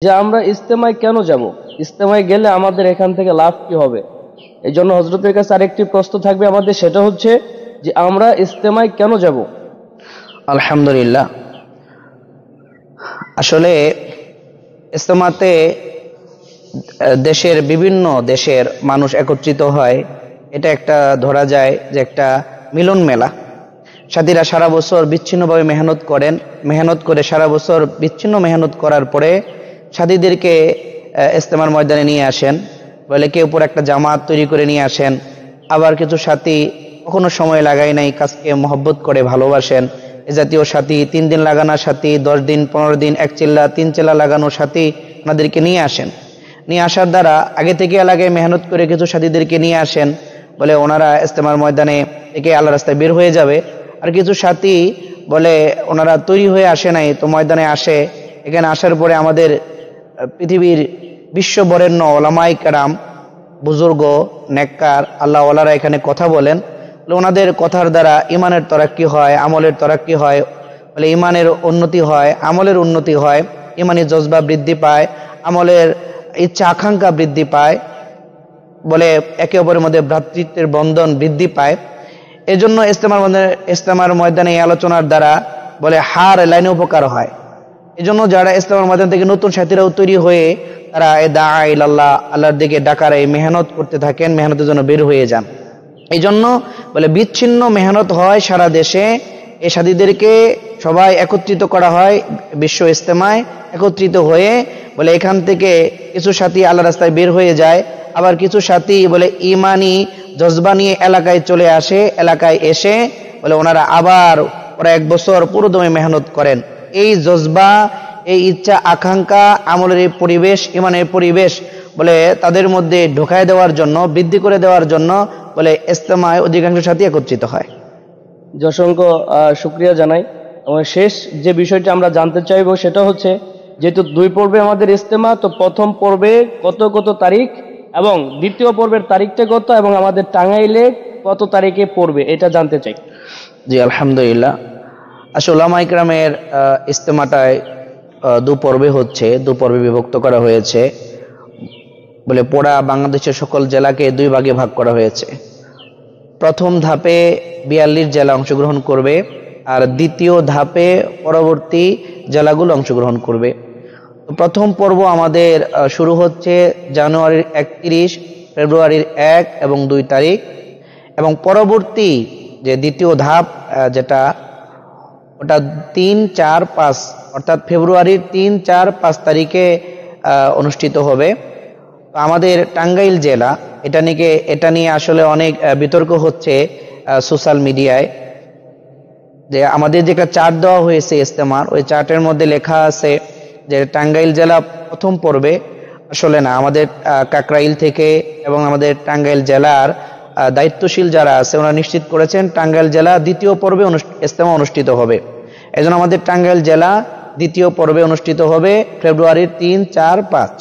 যে আমরা ইজতেমায় কেন যাব, ইজতেমায় গেলে আমাদের এখান থেকে লাভ কি হবে। এই জন্য হযরতের কাছে আরেকটি প্রশ্ন থাকবে আমাদের, সেটা হচ্ছে যে আমরা ইজতেমায় কেন যাব। আলহামদুলিল্লাহ, আসলে ইজতেমাতে বিভিন্ন দেশের মানুষ একত্রিত হয়। এটা একটা ধরা যায় যে একটা মিলন মেলা। সাথীরা সারা বছর বিচ্ছিন্নভাবে মেহনত করে সারা বছর বিচ্ছিন্ন মেহনত করার পরে সাথীদেরকে ইজতেমার ময়দানে নিয়ে আসেন। বলে কেউ উপর একটা জামাত তৈরি করে নিয়ে আসেন। আবার কিছু সাথী কখনো সময় লাগায় নাই, কাজকে মহব্বত করে ভালোবাসেন। এ জাতীয় সাথী 3 দিন লাগানো সাথী, 10 দিন 15 দিন, 1 চিল্লা 3 চিল্লা লাগানো সাথী ওনাদেরকে নিয়ে আসেন। নিয়ে আসার দ্বারা আগে থেকে এলাকায় মেহনত করে কিছু সাথীদেরকে নিয়ে আসেন, বলে ওনারা ইজতেমার ময়দানে থেকে আল্লাহর রাস্তায় বের হয়ে যাবে। আর কিছু সাথী বলে ওনারা তৈরি হয়ে আসে নাই, তো ময়দানে আসে। এখানে আসার পরে আমাদের পৃথিবীর বিশ্ববরেণ্য ওলামায়ে কেরাম, বুজুর্গ, নেককার আল্লাহ ওয়ালারা এখানে কথা বলেন। ওনাদের কথার দ্বারা ইমানের তরাক্কি হয়, আমলের তরাক্কি হয়। বলে ইমানের উন্নতি হয়, আমলের উন্নতি হয়, ইমানি জজবা বৃদ্ধি পায়, আমলের ইচ্ছা আকাঙ্ক্ষা বৃদ্ধি পায়। বলে একে অপরের মধ্যে ভ্রাতৃত্বের বন্ধন বৃদ্ধি পায়। এজন্য ইজতেমার ময়দানে এই আলোচনার দ্বারা বলে হার লাইনে উপকার হয়। এজন্য যারা ইজতেমার ময়দান থেকে নতুন সাথীরাও তৈরি হয়ে তারা দাআ ইলাল্লাহ, আল্লাহর দিকে ডাকার এই মেহনত করতে থাকেন, মেহনতের জন্য বের হয়ে যান। এই জন্য বলে বিচ্ছিন্ন মেহনত হয় সারা দেশে। এই সাথীদেরকে সবাই একত্রিত করা হয় বিশ্ব ইজতেমায়। একত্রিত হয়ে বলে এখান থেকে কিছু সাথী আল্লাহ রাস্তায় বের হয়ে যায়, আবার কিছু সাথী বলে ইমানি জজবা নিয়ে এলাকায় চলে আসে। এলাকায় এসে বলে ওনারা আবার ওরা 1 বছর পুরোদমে মেহনত করেন। এই জজবা, এই ইচ্ছা আকাঙ্ক্ষা, আমলের এই পরিবেশ, ইমানের পরিবেশ বলে তাদের মধ্যে ঢোকায় দেওয়ার জন্য, বৃদ্ধি করে দেওয়ার জন্য বলে ইজতেমায় অধিকাংশ সাথী একত্রিত হয়। অসংখ্য শুকরিয়া জানাই। এবং শেষ যে বিষয়টা আমরা জানতে চাইবো সেটা হচ্ছে, যেহেতু 2 পর্বে আমাদের ইজতেমা, তো প্রথম পর্বে কত কত তারিখ এবং দ্বিতীয় পর্বের তারিখটা কত এবং আমাদের টাঙ্গাইলে কত তারিখে পড়বে, এটা জানতে চাই। জি আলহামদুলিল্লাহ, আসলে ওলামায়ে কেরামের ইজতেমাটায় 2 পর্বে হচ্ছে, 2 পর্বে বিভক্ত করা হয়েছে। বলে পোড়া বাংলাদেশের সকল জেলাকে 2 ভাগে ভাগ করা হয়েছে। প্রথম ধাপে 42 জেলা অংশগ্রহণ করবে, আর দ্বিতীয় ধাপে পরবর্তী জেলাগুলো অংশগ্রহণ করবে। প্রথম পর্ব আমাদের শুরু হচ্ছে জানুয়ারির 31, ফেব্রুয়ারির 1 এবং 2 তারিখ, এবং পরবর্তী যে দ্বিতীয় ধাপ যেটা ওটা 3, 4, 5 অর্থাৎ ফেব্রুয়ারির 3, 4, 5 তারিখে অনুষ্ঠিত হবে। আমাদের টাঙ্গাইল জেলা এটা নিয়ে আসলে অনেক বিতর্ক হচ্ছে সোশ্যাল মিডিয়ায়, যে আমাদের যে একটা চার্ট দেওয়া হয়েছে ইজতেমার, ওই চার্টের মধ্যে লেখা আছে যে টাঙ্গাইল জেলা প্রথম পর্বে। আসলে না, আমাদের কাকরাইল থেকে এবং আমাদের টাঙ্গাইল জেলার দায়িত্বশীল যারা আছে ওনারা নিশ্চিত করেছেন টাঙ্গাইল জেলা দ্বিতীয় পর্বে ইজতেমা অনুষ্ঠিত হবে। এজন্য আমাদের টাঙ্গাইল জেলা দ্বিতীয় পর্বে অনুষ্ঠিত হবে ফেব্রুয়ারির 3, 4, 5।